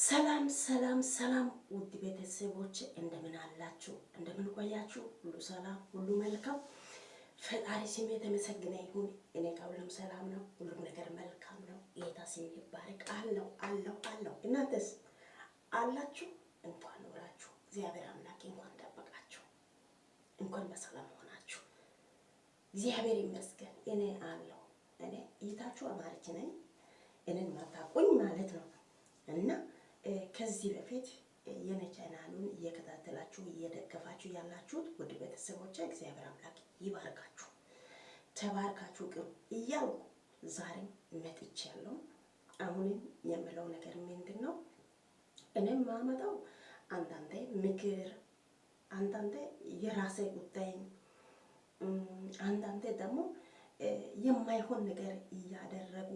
ሰላም ሰላም ሰላም ውድ ቤተሰቦች እንደምን አላችሁ? እንደምን ቆያችሁ? ሁሉ ሰላም፣ ሁሉ መልካም። ፈጣሪ ስም የተመሰገነ ይሁን። እኔ ጋር ሁሉም ሰላም ነው፣ ሁሉም ነገር መልካም ነው። ጌታ ስም ይባረክ። አለው። እናንተስ አላችሁ? እንኳን ኖራችሁ። እግዚአብሔር አምላክ እንኳን ጠበቃችሁ፣ እንኳን በሰላም ሆናችሁ። እግዚአብሔር ይመስገን። እኔ አለው። እኔ እይታችሁ አማርች ነኝ። እኔን ማታውቁኝ ማለት ነው እና ከዚህ በፊት የኔ ቻናሉን እየከታተላችሁ እየደገፋችሁ ያላችሁት ውድ ቤተሰቦች እግዚአብሔር አምላክ ይባርካችሁ፣ ተባርካችሁ ቅሩ እያልኩ ዛሬም መጥቻለሁ። አሁንም የምለው ነገር ምንድን ነው? እኔም ማመጣው አንዳንዴ ምክር፣ አንዳንዴ የራሴ ጉዳይ፣ አንዳንዴ ደግሞ የማይሆን ነገር እያደረጉ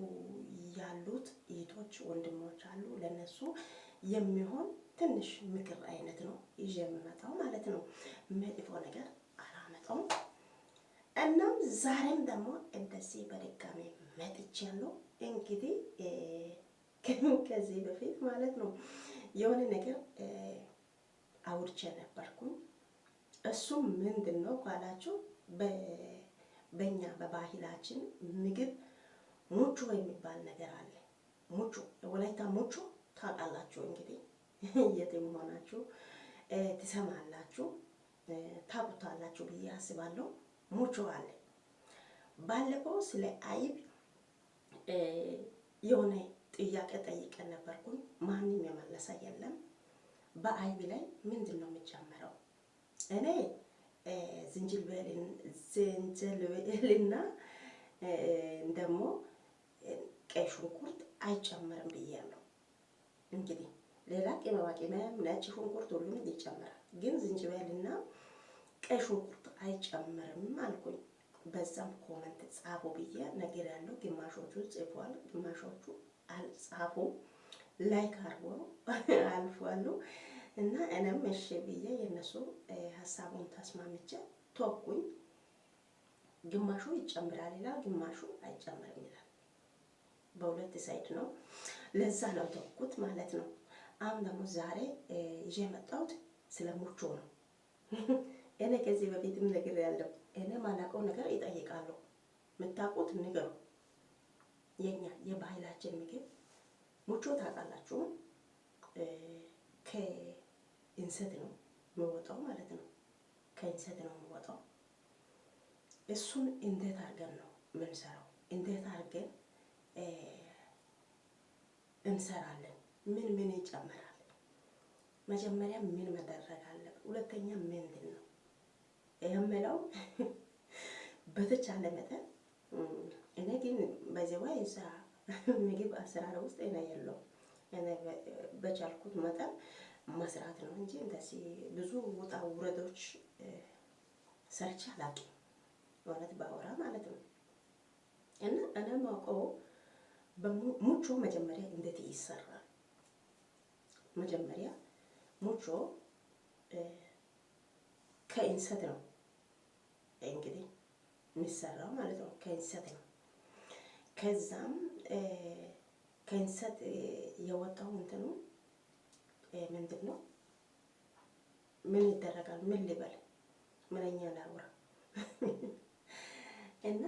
ያሉት እህቶች ወንድሞች አሉ። ለነሱ የሚሆን ትንሽ ምክር አይነት ነው ይዤ የምመጣው ማለት ነው። መጥፎ ነገር አላመጣውም። እናም ዛሬም ደግሞ እንደዚህ በድጋሚ መጥቻለሁ። እንግዲህ ከዚህ በፊት ማለት ነው የሆነ ነገር አውርቼ ነበርኩኝ። እሱም ምንድን ነው ካላችሁ በእኛ በባህላችን ምግብ ሙቾ የሚባል ነገር አለ። ሙቾ ወላይታ ሙቾ ታውቃላችሁ እንግዲህ የትም ሆናችሁ ትሰማላችሁ፣ ታውቁታላችሁ ብዬ አስባለሁ። ሙቾ አለ። ባለፈው ስለ አይብ የሆነ ጥያቄ ጠይቀን ነበርኩኝ። ማንም የመለሰ የለም። በአይብ ላይ ምንድን ነው የሚጨምረው? እኔ ዝንጅብልና ደግሞ ቀይ ሽንኩርት አይጨመርም ብያለሁ። እንግዲህ ሌላ ቅመማ ቅመም፣ ነጭ ሽንኩርት ሁሉም ይጨመራል፣ ግን ዝንጅብልና ቀይ ሽንኩርት አይጨመርም አልኩኝ። በዛም ኮመንት ጻፉ ብዬ ነገር ያለው ግማሾቹ ጽፏል፣ ግማሾቹ አልጻፉም፣ ላይክ አርጎ አልፏሉ። እና እኔም እሺ ብዬ የነሱ ሀሳቡን ተስማምቼ ተወኩኝ። ግማሹ ይጨምራል ይላል፣ ግማሹ አይጨምርም ይላል። በሁለት ሳይድ ነው። ለዛ ነው ተወኩት ማለት ነው። አሁን ደግሞ ዛሬ ይዤ የመጣሁት ስለ ሙቾ ነው። እኔ ከዚህ በፊትም ነገር ያለው እኔ ማላውቀው ነገር ይጠይቃለሁ። የምታውቁት ንገሩ። የኛ የባህላችን ምግብ ሙቾ ታውቃላችሁ? ከእንሰት ነው የሚወጣው ማለት ነው። ከእንሰት ነው የሚወጣው። እሱን እንዴት አድርገን ነው የምንሰራው? እንዴት አድርገን እንሰራለን? ምን ይጨመራል? መጀመሪያ ምን መደረግ አለበት? ሁለተኛ ምንድን ነው የምለው? በተቻለ መጠን እኔ ግን በዚህ ወይ እዛ ምግብ አሰራር ውስጥ እኔ የለውም። እኔ በቻልኩት መጠን መስራት ነው እንጂ እንደዚህ ብዙ ውጣ ውረዶች ሰርቼ አላውቅም፣ እውነት ባወራ ማለት ነው። እና እኔ የማውቀው ሙቾ መጀመሪያ እንዴት ይሰራል? መጀመሪያ ሙቾ ከእንሰት ነው እንግዲህ የሚሰራው ማለት ነው። ከእንሰት ነው። ከዛም ከእንሰት የወጣው እንትኑ ምንድን ነው? ምን ይደረጋል? ምን ልበል? ምንኛ ላውራ? እና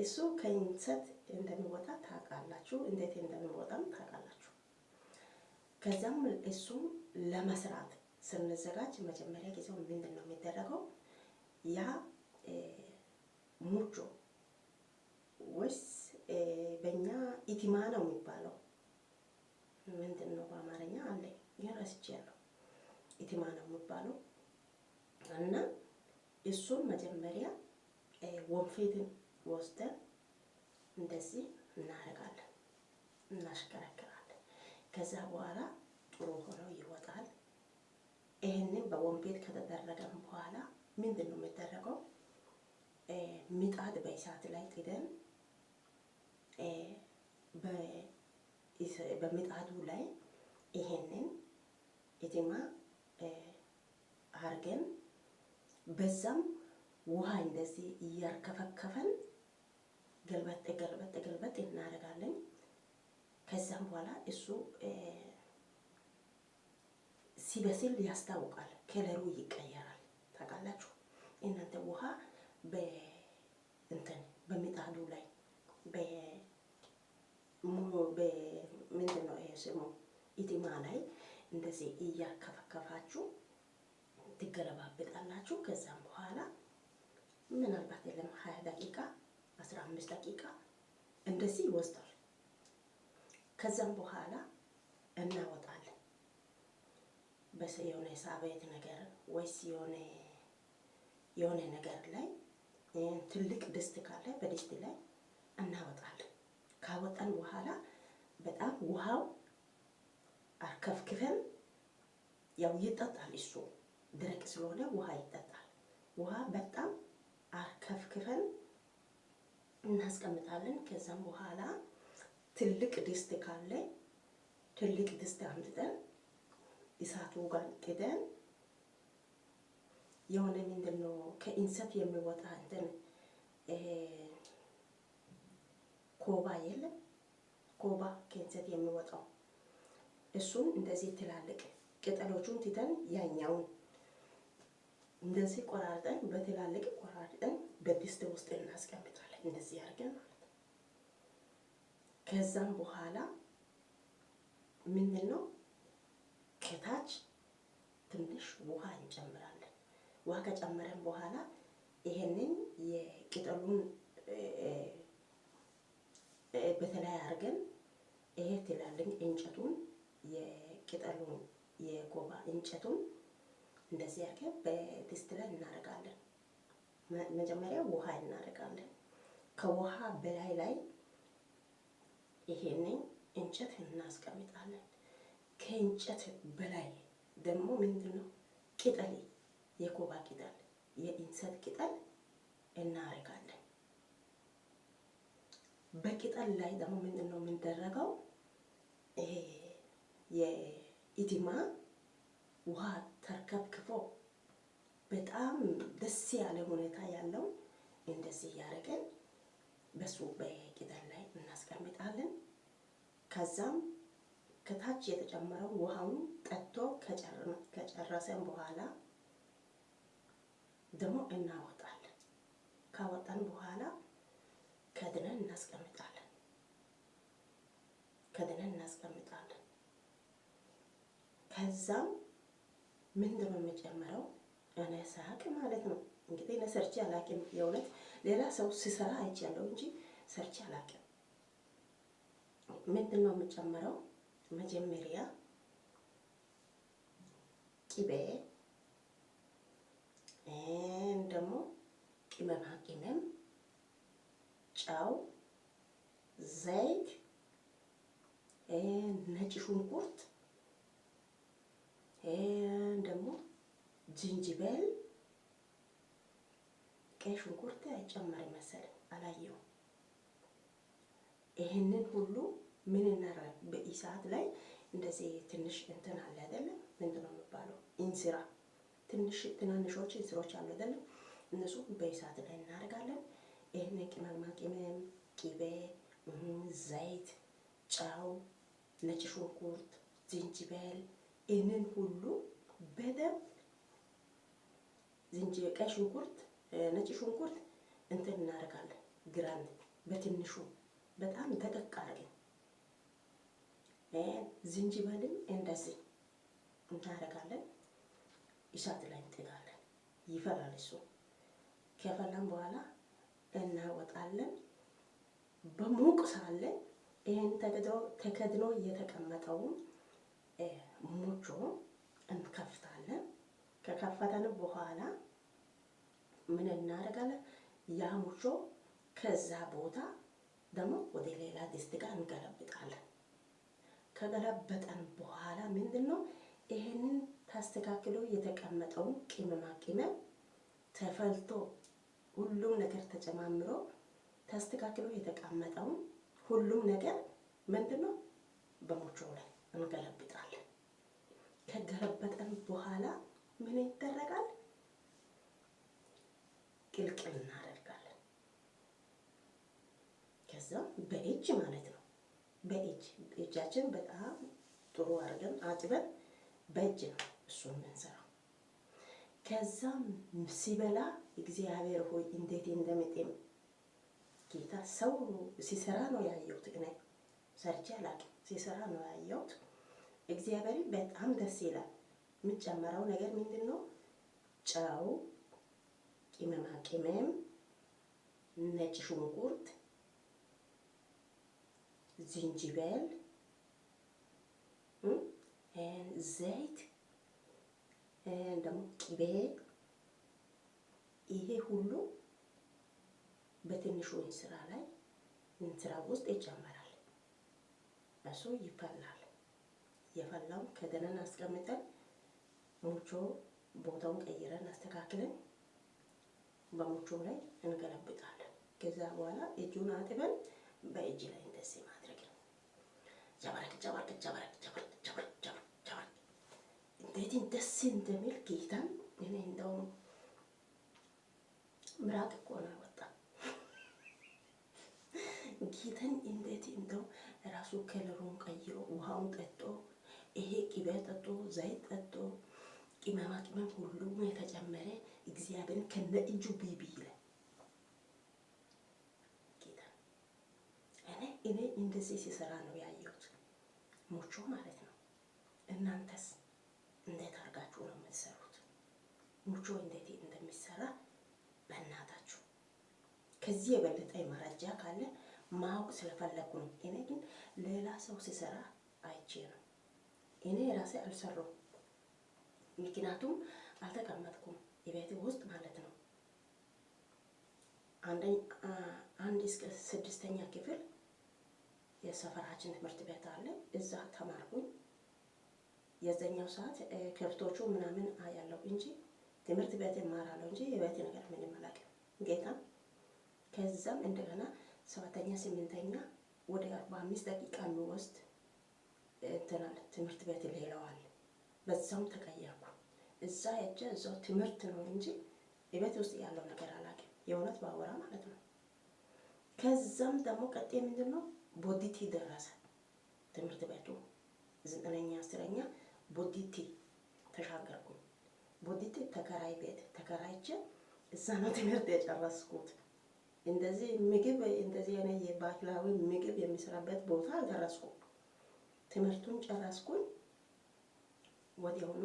እሱ ከእንሰት እንደሚወጣ ታውቃላችሁ፣ እንዴት እንደሚወጣም ታውቃላችሁ። ከዛም እሱ ለመስራት ስንዘጋጅ መጀመሪያ ጊዜው ምንድን ነው የሚደረገው? ያ ሙቾ ወይስ በእኛ ኢቲማ ነው የሚባለው? ምንድን ነው በአማርኛ አለ ግን ረስቼያለሁ። ኢቲማ ነው የሚባለው። እና እሱን መጀመሪያ ወንፊትን ወስደን እንደዚህ እናደርጋለን፣ እናሽከረክራለን። ከዛ በኋላ ጥሩ ሆኖ ይወጣል። ይህንን በወንፊት ከተደረገን በኋላ ምንድን ነው የሚደረገው? ምጣድ በእሳት ላይ ጥደን በምጣዱ ላይ ይሄንን ኢቲማ አርገን በዛም ውሃ እንደዚህ እያርከፈከፈን ገልበጥ እናደርጋለን። ከዛም በኋላ እሱ ሲበስል ያስታውቃል። ከለሩ ይቀየራል። ታውቃላችሁ እናንተ ውሃ በእንትን በምጣዱ ላይ ምንድን ነው ይሄ ስሙ ኢቲማ ላይ እንደዚህ እያከፈከፋችሁ ትገለባበጣላችሁ። ከዛም በኋላ ምናልባት የለም 20 ደቂቃ 15 ደቂቃ እንደዚህ ይወስዳል። ከዛም በኋላ እናወጣለን። የሆነ ሳቤት ነገር ወይስ የሆነ ነገር ላይ ትልቅ ድስት ካለ በድስት ላይ እናወጣለን። ካወጣን በኋላ በጣም ውሃው አርከፍክፈን ያው ይጠጣል። እሱ ደረቅ ስለሆነ ውሃ ይጠጣል። ውሃ በጣም አርከፍክፈን እናስቀምጣለን። ከዛም በኋላ ትልቅ ድስት ካለ ትልቅ ድስት አምጥተን እሳቱ ጋር ጥደን የሆነ ምንድነው ከእንሰት የሚወጣ እንትን ኮባ የለም ኮባ ከእንሰት የሚወጣው እሱን እንደዚህ ትላልቅ ቅጠሎቹን ትተን ያኛውን እንደዚህ ቆራርጠን በትላልቅ ቆራርጠን በድስት ውስጥ እናስቀምጣለን። እንደዚህ አድርገን ማለት ነው። ከዛም በኋላ ምንድነው ከታች ትንሽ ውሃ እንጨምራለን። ውሃ ከጨመረን በኋላ ይሄንን የቅጠሉን በተለይ አድርገን ይሄ ትላልቅ እንጨቱን የቅጠሉን የኮባ እንጨቱን እንደዚህ አድርገን በድስት ላይ እናደርጋለን። መጀመሪያ ውሃ እናደርጋለን። ከውሃ በላይ ላይ ይሄንን እንጨት እናስቀምጣለን። ከእንጨት በላይ ደግሞ ምንድነው ቅጠል የኮባ ቅጠል የእንሰት ቅጠል እናደርጋለን። በቅጠል ላይ ደግሞ ምንድነው የምንደረገው ይሄ የኢቲማ ውሃ ተርከፍክፎ በጣም ደስ ያለ ሁኔታ ያለው እንደዚህ ያደረገን በሱ በቅጠል ላይ እናስቀምጣለን። ከዛም ከታች የተጨመረው ውሃውን ጠጥቶ ከጨረሰን በኋላ ደግሞ እናወጣለን። ካወጣን በኋላ ከድነን እናስቀምጣለን። ከዛም ምንድነው የምጨምረው እኔ ሳቅ ማለት ነው እንግዲህ እኔ ሰርቼ አላውቅም። የእውነት ሌላ ሰው ሲሰራ አይቻለሁ እንጂ ሰርቼ አላውቅም። ምንድነው የምጨምረው መጀመሪያ ቅቤ ደግሞ ቅመማ ቅመም፣ ጨው፣ ዘይት፣ ነጭ ሽንኩርት ደግሞ ዝንጅብል፣ ቀይ ሽንኩርት አይጨመርም መሰለኝ አላየሁም። ይሄንን ሁሉ ምን እናደርግ በኢሳት ላይ እንደዚህ ትንሽ እንትን አለ አይደለም ምንድነው የሚባለው እንስራ ትንሽ ትናንሾች እንስሮች አሉ አይደለም እነሱ በኢሳት ላይ እናደርጋለን። ይሄንን ቅመማ ቅመም፣ ቅቤ፣ ዘይት፣ ጨው፣ ነጭ ሽንኩርት፣ ዝንጅብል ይሄንን ሁሉ በደንብ ቀይ ሽንኩርት፣ ነጭ ሽንኩርት እንትን እናደርጋለን። ግራንድ በትንሹ በጣም ደቀቅ አድርገን ዝንጅብልም እንደዚህ እናደርጋለን። እሳት ላይ እንጥዳለን። ይፈላል። እሱ ከፈላን በኋላ እናወጣለን። በሙቅ ሳለ ይሄን ተከድኖ የተቀመጠውን ሙቾ እንከፍታለን። ከከፈተን በኋላ ምን እናደርጋለን? ያ ሙቾ ከዛ ቦታ ደግሞ ወደ ሌላ ድስት ጋር እንገለብጣለን። ከገለበጠን በኋላ ምንድነው ይሄንን ታስተካክሎ የተቀመጠውን ቅመማ ቅመም ተፈልቶ ሁሉም ነገር ተጨማምሮ ታስተካክሎ የተቀመጠውን ሁሉም ነገር ምንድነው በሙቾው ላይ እንገለብጣለን። ከገለበጠን በኋላ ምን ይደረጋል? ቅልቅል እናደርጋለን። ከዛ በእጅ ማለት ነው እጃችን በጣም ጥሩ አድርገን አጥበን በእጅ ነው እሱን የምንሰራው። ከዛም ሲበላ እግዚአብሔር ሆይ እንዴት እንደሚጥም ጌታ ሰው ሲሰራ ነው ያየሁት። እኔ ሰርቼ አላውቅም፣ ሲሰራ ነው ያየሁት። እግዚአብሔር በጣም ደስ ይላል። የሚጨመረው ነገር ምንድን ነው? ጨው፣ ቅመማ ቅመም፣ ነጭ ሽንኩርት፣ ዝንጅብል፣ ዘይት፣ ደግሞ ቅቤ፣ ይሄ ሁሉ በትንሹ እንስራ ላይ እንስራ ውስጥ ይጨመራል። እሱ ይፈላል። የፈላው ከደነን አስቀምጠን ሙቾ ቦታውን ቀይረን አስተካክለን በሙቾ ላይ እንገለብጣለን። ከዛ በኋላ እጁን አጥበን በእጅ ላይ እንደዚህ ማድረግ ነው። ጀበረክ ጀበረክ ጀበረክ ጀበረክ ጀበረክ ጀበረክ እንዴት ደስ እንደሚል ጌታን እኔ እንደውም ምራቅ እኮ ነው ወጣ። ጌታን እንዴት እንደው ራሱ ከለሩን ቀይሮ ውሃውን ጠጦ ይሄ ቅቤ ጠጦ ዘይት ጠጦ ቅመማ ቅመም ሁሉ የተጨመረ እግዚአብሔርን ከነ እጁ ቢቢ ይላል ጌታ። እኔ እንደዚህ ሲሰራ ነው ያየሁት፣ ሙቾ ማለት ነው። እናንተስ እንዴት አድርጋችሁ ነው የምትሰሩት? ሙቾ እንዴት እንደሚሰራ በእናታችሁ ከዚህ የበለጠ መረጃ ካለ ማወቅ ስለፈለኩ ነው። እኔ ግን ሌላ ሰው ሲሰራ አይቼ ነው። እኔ ራሴ አልሰራሁም፣ ምክንያቱም አልተቀመጥኩም የቤት ውስጥ ማለት ነው። አንድ እስከ 6ኛ ክፍል የሰፈራችን ትምህርት ቤት አለ፣ እዛ ተማርኩኝ። የዘኛው ሰዓት ከብቶቹ ምናምን አያለው እንጂ ትምህርት ቤት እማራለሁ እንጂ የቤት ነገር ምንም አላውቅም ጌታ። ከዛም እንደገና 7ኛ 8ኛ ወደ 45 ደቂቃ የሚወስድ እንትናል ትምህርት ቤት ሌላዋል። በዛም ተቀየርኩ። እዛ ሄጄ እዛው ትምህርት ነው እንጂ የቤት ውስጥ ያለው ነገር አላውቅም፣ የእውነት ባወራ ማለት ነው። ከዛም ደግሞ ቀጤ ምንድን ነው ቦዲቲ ደረሰ ትምህርት ቤቱ 9ኛ 10ኛ ቦዲቲ ተሻገርኩኝ። ቦዲቲ ተከራይ ቤት ተከራይቼ እዛ ነው ትምህርት የጨረስኩት። እንደዚህ ምግብ እንደዚህ አይነት የባህላዊ ምግብ የሚሰራበት ቦታ አልደረስኩም። ትምህርቱን ጨረስኩኝ። ወዲያውኑ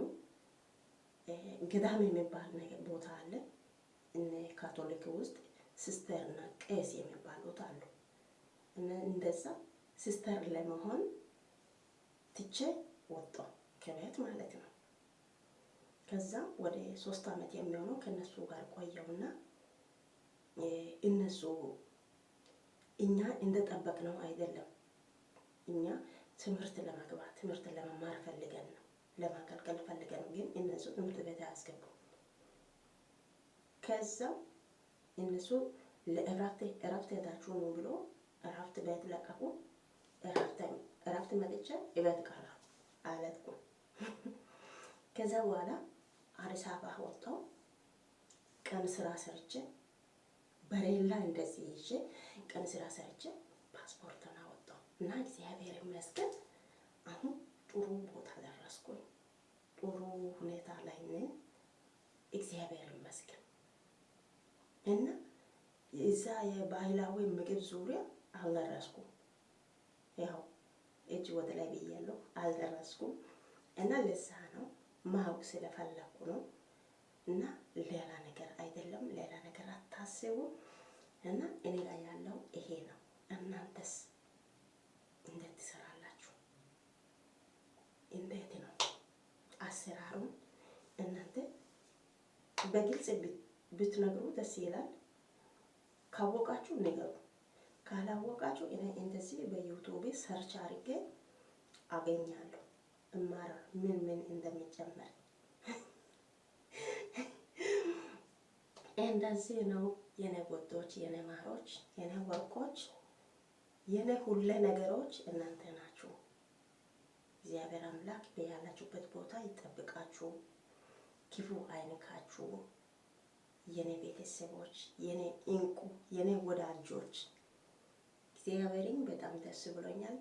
ገዳም የሚባል ነገር ቦታ አለ። እነ ካቶሊክ ውስጥ ሲስተርና ቄስ የሚባሉት አሉ። እንደዛ ሲስተር ለመሆን ትቼ ወጣሁ ከቤት ማለት ነው። ከዛ ወደ 3 ዓመት የሚሆነው ከነሱ ጋር ቆየውና እነሱ እኛ እንደጠበቅነው አይደለም። እኛ ትምህርት ለመግባት ትምህርት ለመማር ፈልገን ነው፣ ለማገልገል ፈልገን ነው። ግን እነሱ ትምህርት ቤት አያስገቡም። ከዛ እነሱ ለእረፍት ሄዳችሁ ነው ብሎ እረፍት ቤት ለቀቁ። እረፍት መጥቼ እቤት ቀረ አለትኩ። ከዛ በኋላ አዲስ አበባ ወጣሁ። ቀን ስራ ሰርቼ በሬላ እንደዚህ ይዤ ቀን ስራ ሰርቼ ፓስፖርትና ወጣሁ እና እግዚአብሔር ይመስገን አሁን ጥሩ ቦታ ደረስኩኝ። ጥሩ ሁኔታ ላይ ነኝ፣ እግዚአብሔር ይመስገን። እና እዛ የባህላዊ ምግብ ዙሪያ አልደረስኩም። ያው እጅ ወደ ላይ ብያለሁ፣ አልደረስኩም። እና ለዛ ነው ማወቅ ስለፈለኩ ነው። እና ሌላ ነገር አይደለም፣ ሌላ ነገር አታስቡ። እና እኔ ላይ ያለው ይሄ ነው። እናንተስ እንዴት ትሰራላችሁ? እንዴት ነው አሰራሩን? እናንተ በግልጽ ብትነግሩ ደስ ይላል። ካወቃችሁ ንገሩ፣ ካላወቃችሁ እኔ እንደዚህ በዩቲዩብ ሰርች አድርጌ አገኛለሁ፣ እማራ ምን እንደሚጨመር እንደዚህ ነው። የኔ ወዶች፣ የኔ ማሮች፣ የኔ ወርቆች፣ የኔ ሁሉ ነገሮች እናንተ ናችሁ። እግዚአብሔር አምላክ በያላችሁበት ቦታ ይጠብቃችሁ፣ ክፉ አይንካችሁ። የኔ ቤተሰቦች፣ የኔ እንቁ፣ የኔ ወዳጆች እግዚአብሔርን በጣም ደስ ብሎኛል።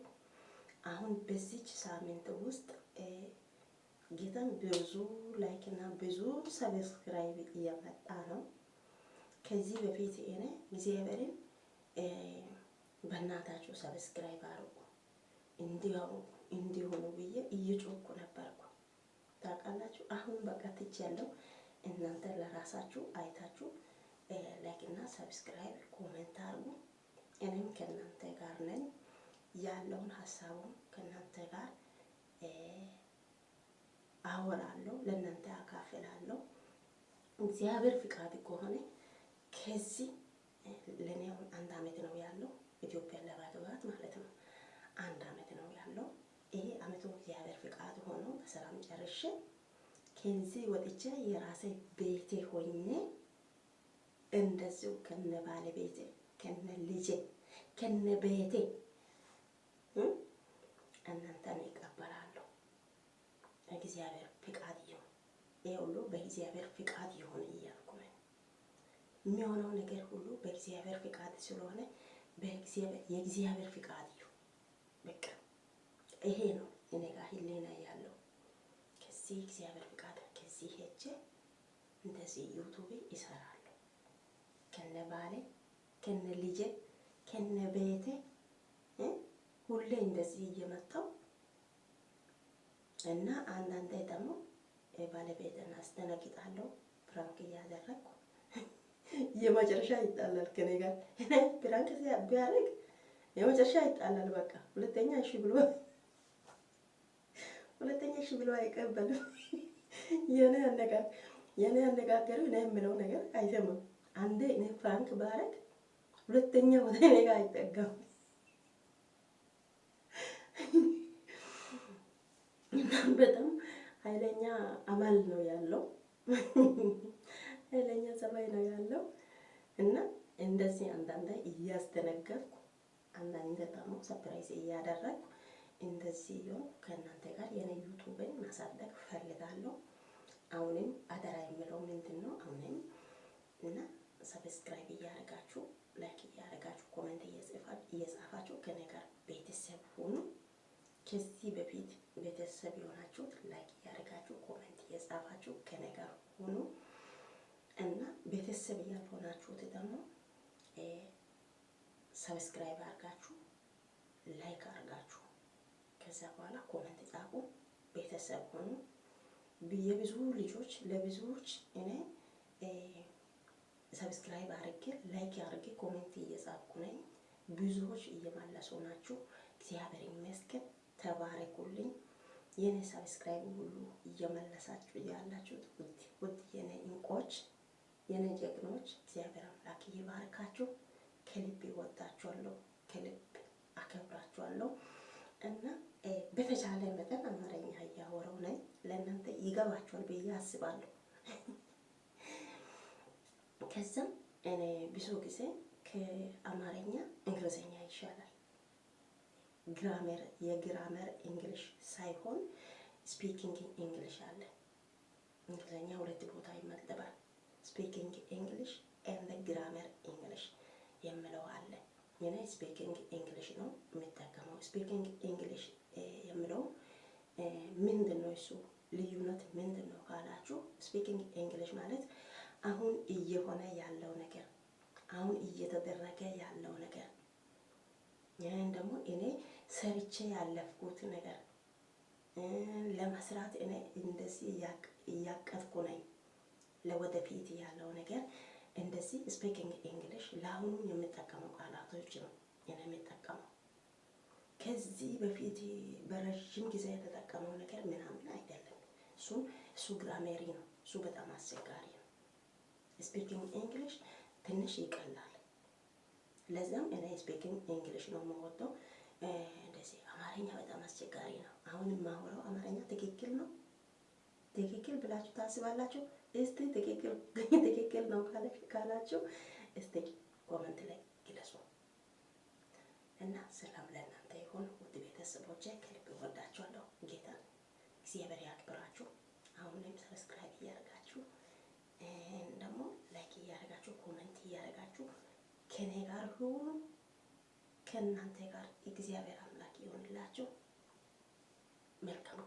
አሁን በዚች ሳምንት ውስጥ ጌታን ብዙ ላይክ እና ብዙ ሰብስክራይብ እየመጣ ነው። ከዚህ በፊት እኔ እግዚአብሔርን በእናታችሁ ሰብስክራይብ አድርጉ እንዲሆኑ ብዬ እየጮኩ ነበርኩ ታውቃላችሁ። አሁን በቃ ትቻለሁ። እናንተ ለራሳችሁ አይታችሁ ላይክ እና ሰብስክራይብ ኮሜንት አድርጉ። እኔም ከእናንተ ጋር ነኝ ያለውን ሀሳቡን ከእናንተ ጋር አወራለሁ፣ ለእናንተ አካፍላለሁ። እግዚአብሔር ፍቃድ ከሆነ ከዚህ ለኔ አሁን 1 አመት ነው ያለው ኢትዮጵያ ለማግባት ማለት ነው። 1 አመት ነው ያለው። ይሄ አመቱ እግዚአብሔር ፍቃድ ሆኖ በሰላም ጨርሼ ከዚህ ወጥቼ የራሴ ቤቴ ሆኜ እንደዚሁ ከነ ባለቤቴ ከነ ልጄ ከነ ቤቴ እናንተን ይቀበላለሁ። እግዚአብሔር ፍቃድ ይሁን። ይሄ ሁሉ በእግዚአብሔር ፍቃድ ይሁን እያልኩ ነው። የሚሆነው ነገር ሁሉ በእግዚአብሔር ፍቃድ ስለሆነ የእግዚአብሔር ፍቃድ ይሁን። በቃ ይሄ ነው እኔ ጋር ህሊና ያለው። ከዚህ እግዚአብሔር ፍቃድ ከዚህ ሄጄ እንደዚህ ዩቱብ ይሰራለሁ ከነ ባሌ ከነ ልጄ ከነ ቤቴ ሁሌ እንደዚህ እየመጣው እና አንዳንዴ ደግሞ ባለቤቴን አስደነግጣለሁ ፕራንክ እያደረግኩ የመጨረሻ ይጣላል ከኔ ጋር። ፕራንክ ቢያደርግ የመጨረሻ ይጣላል። በቃ ሁለተኛ እሺ ብሎ አይቀበልም። የኔ አነጋገሩ እኔ የምለው ነገር አይሰማም። አንዴ እኔ ፕራንክ ባደርግ ሁለተኛ ወደ እኔ ጋር አይጠጋም። በጣም ኃይለኛ አማል ነው ያለው። ኃይለኛ ሰማይ ነው ያለው እና እንደዚህ አንዳንዴ እያስደነገጥኩ አንዳንዴ ደግሞ ሰርፕራይዝ እያደረግኩ እንደዚህ ነው ከእናንተ ጋር የኔ ዩቱብን ማሳደግ ፈልጋለሁ። አሁንም አደራ የሚለው ምንድን ነው? አሁንም እና ሰብስክራይብ እያደረጋችሁ ላይክ እያደረጋችሁ ኮሜንት እየጻፋችሁ ከኔ ጋር ቤተሰብ ሁኑ። ከዚህ በፊት ቤተሰብ የሆናችሁት ላይክ እያደረጋችሁ ኮሜንት እየጻፋችሁ ከኔ ጋር ሁኑ እና ቤተሰብ ያልሆናችሁት ደግሞ ሰብስክራይብ አድርጋችሁ ላይክ አድርጋችሁ ከዛ በኋላ ኮሜንት ጻፉ፣ ቤተሰብ ሁኑ። የብዙ ልጆች ለብዙዎች እኔ ሰብስክራይብ አድርጌ ላይክ አድርጌ ኮሜንት እየጻፍኩ ነኝ። ብዙዎች እየመለሱ ናችሁ። እግዚአብሔር ይመስገን፣ ተባረኩልኝ። የኔ ሰብስክራይብ ሁሉ እየመለሳችሁ ያላችሁት ውድ የኔ እንቆች የኔ ጀግኖች እግዚአብሔር አምላክ ይባርካችሁ። ከልብ ይወዳችኋለሁ፣ ከልብ አከብራችኋለሁ እና በተቻለ መጠን አማርኛ እያወራሁ ነኝ። ለእናንተ ይገባችኋል ብዬ አስባለሁ። ከዛም እኔ ብዙ ጊዜ ከአማርኛ እንግሊዝኛ ይሻላል። የግራመር እንግሊሽ ሳይሆን ስፒኪንግ እንግሊሽ አለ። እንግሊዝኛ 2 ቦታ ይመደባል። ስፒኪንግ እንግሊሽ ኤንድ ግራመር እንግሊሽ የምለው አለ። የኔ ስፒኪንግ እንግሊሽ ነው የምጠቀመው። ስፒኪንግ እንግሊሽ የምለው ምንድን ነው? እሱ ልዩነት ምንድን ነው ካላችሁ፣ ስፒኪንግ እንግሊሽ ማለት አሁን እየሆነ ያለው ነገር፣ አሁን እየተደረገ ያለው ነገር፣ ያን ደግሞ እኔ ሰርቼ ያለፍኩት ነገር ለመስራት እኔ እንደዚህ እያቀድኩ ነኝ። ለወደፊት ያለው ነገር እንደዚህ ስፒኪንግ እንግሊሽ ለአሁኑ የምጠቀመው ቃላቶች ነው እኔ የምጠቀመው። ከዚህ በፊት በረዥም ጊዜ የተጠቀመው ነገር ምናምን አይደለም። እሱ ግራሜሪ ነው። እሱ በጣም አስቸጋሪ ነው። ስፒኪንግ እንግሊሽ ትንሽ ይቀላል። ለዛም እኔ ስፒኪንግ እንግሊሽ ነው የምወደው። እንደዚህ አማርኛ በጣም አስቸጋሪ ነው። አሁን የማወራው አማርኛ ትክክል ነው? ትክክል ብላችሁ ታስባላችሁ? እስቲ ትክክል ነው ካላችሁ እስቲ ኮሜንት ላይ ግለጹ። እና ሰላም ለእናንተ ይሁን ውድ ቤተሰቦቼ፣ ከልብ ወዳችኋለሁ። ጌታ እግዚአብሔር ያክብራችሁ። አሁንም ሰብስክራይብ እያደረጋችሁ ደግሞ ላይክ እያደረጋችሁ ኮሜንት እያደረጋችሁ ከኔ ጋር ሁኑ። ከእናንተ ጋር እግዚአብሔር አምላክ ይሁንላችሁ። መልካም